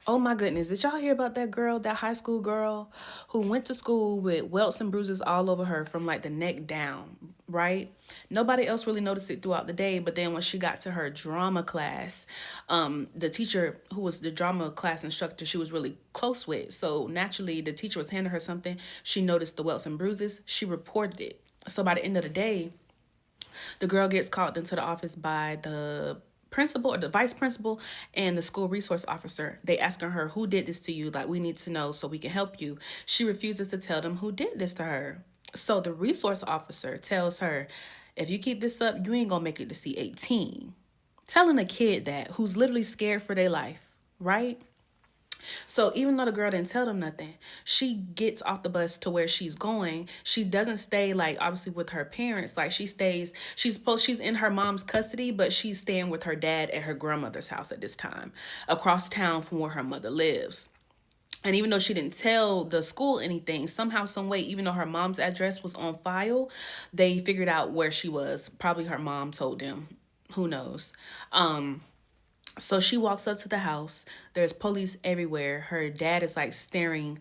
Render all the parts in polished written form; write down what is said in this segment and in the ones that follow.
Oh my goodness. Did y'all hear about that girl, that high school girl who went to school with welts and bruises all over her from like the neck down, right? Nobody else really noticed it throughout the day, but then when she got to her drama class, the teacher who was the drama class instructor she was really close with. So naturally the teacher was handing her something. She noticed the welts and bruises. She reported it. So by the end of the day, the girl gets called into the office by the principal or the vice principal and the school resource officer. They asking her, who did this to you? Like, we need to know so we can help you. She refuses to tell them who did this to her. So the resource officer tells her, if you keep this up, you ain't gonna make it to see 18. Telling a kid that who's literally scared for their life, right? So even though the girl didn't tell them nothing, she gets off the bus to where she's going. She doesn't stay like obviously with her parents. Like she's in her mom's custody, but she's staying with her dad at her grandmother's house at this time, across town from where her mother lives. And even though she didn't tell the school anything, somehow, some way, even though her mom's address was on file, they figured out where she was. Probably her mom told them. Who knows? So she walks up to the house. There's police everywhere. Her dad is like staring,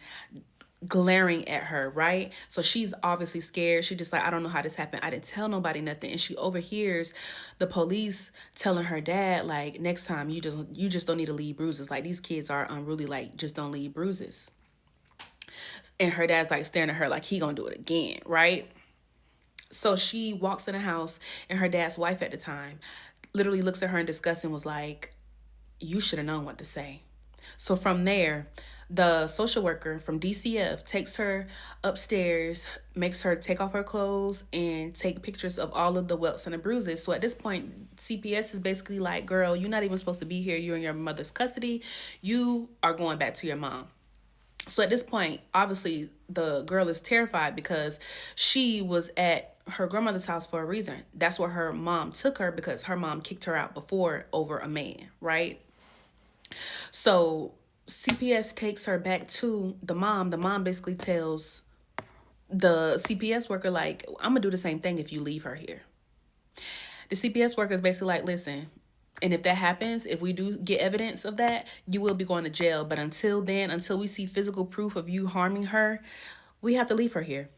glaring at her, right? So she's obviously scared. She just like, I don't know how this happened. I didn't tell nobody nothing. And she overhears the police telling her dad, like, next time you just don't need to leave bruises. Like, these kids are unruly, like, just don't leave bruises. And her dad's like staring at her like he gonna do it again, right? So she walks in the house, and her dad's wife at the time literally looks at her in disgust and was like, you should have known what to say. So from there, the social worker from DCF takes her upstairs, makes her take off her clothes and take pictures of all of the welts and the bruises. So at this point, CPS is basically like, girl, you're not even supposed to be here. You're in your mother's custody. You are going back to your mom. So at this point, obviously, the girl is terrified because she was at her grandmother's house for a reason. That's where her mom took her because her mom kicked her out before over a man, right? So CPS takes her back to the mom. The mom basically tells the CPS worker, like, I'm gonna do the same thing if you leave her here. The CPS worker is basically like, listen, and if that happens, if we do get evidence of that, you will be going to jail. But until then, until we see physical proof of you harming her, we have to leave her here.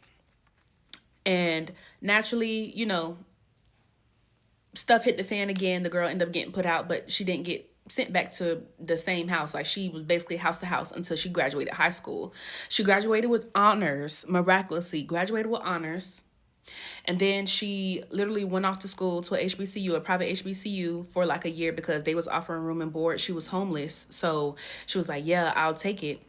And naturally, stuff hit the fan again. The girl ended up getting put out, but she didn't get sent back to the same house. Like, she was basically house to house until she graduated high school. She graduated with honors, miraculously graduated with honors. And then she literally went off to school to a HBCU, a private HBCU, for like a year because they was offering room and board. She was homeless. So she was like, yeah, I'll take it.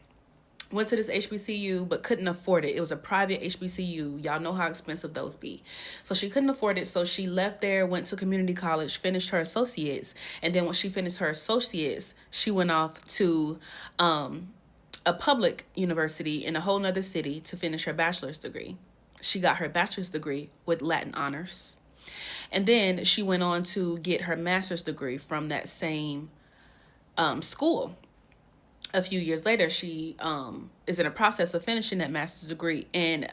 Went to this HBCU, but couldn't afford it. It was a private HBCU. Y'all know how expensive those be. So she couldn't afford it. So she left there, went to community college, finished her associates. And then when she finished her associates, she went off to a public university in a whole nother city to finish her bachelor's degree. She got her bachelor's degree with Latin honors. And then she went on to get her master's degree from that same school. A few years later, she is in a process of finishing that master's degree. And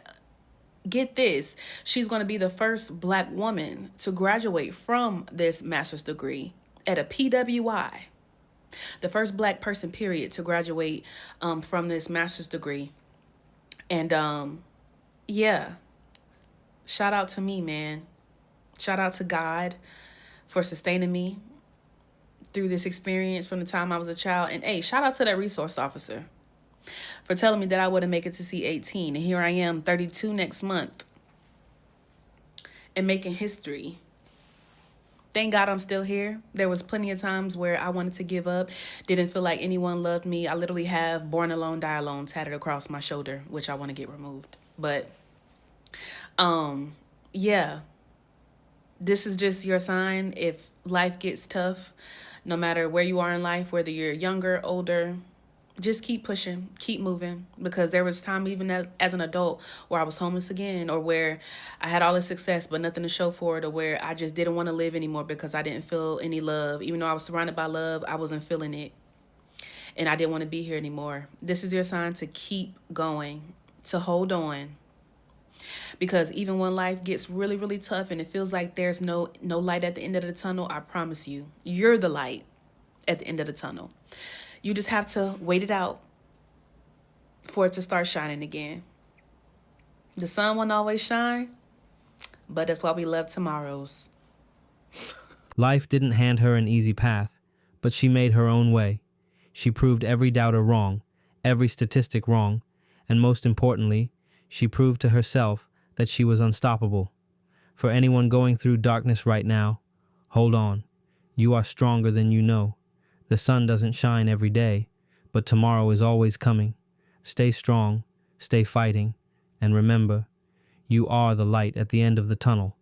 get this, she's going to be the first Black woman to graduate from this master's degree at a PWI. The first Black person, period, to graduate from this master's degree. And yeah, shout out to me, man. Shout out to God for sustaining me through this experience from the time I was a child. And hey, shout out to that resource officer for telling me that I wouldn't make it to see 18. And here I am, 32 next month, and making history. Thank God I'm still here. There was plenty of times where I wanted to give up, didn't feel like anyone loved me. I literally have "Born Alone, Die Alone" tatted across my shoulder, which I want to get removed. But yeah, this is just your sign. If life gets tough, no matter where you are in life, whether you're younger, older, just keep pushing, keep moving. Because there was time even as an adult where I was homeless again, or where I had all this success but nothing to show for it, or where I just didn't want to live anymore because I didn't feel any love. Even though I was surrounded by love, I wasn't feeling it, and I didn't want to be here anymore. This is your sign to keep going, to hold on. Because even when life gets really, really tough and it feels like there's no light at the end of the tunnel, I promise you, you're the light at the end of the tunnel. You just have to wait it out for it to start shining again. The sun won't always shine, but that's why we love tomorrows. Life didn't hand her an easy path, but she made her own way. She proved every doubter wrong, every statistic wrong, and most importantly, she proved to herself that she was unstoppable. For anyone going through darkness right now, hold on. You are stronger than you know. The sun doesn't shine every day, but tomorrow is always coming. Stay strong, stay fighting, and remember, you are the light at the end of the tunnel.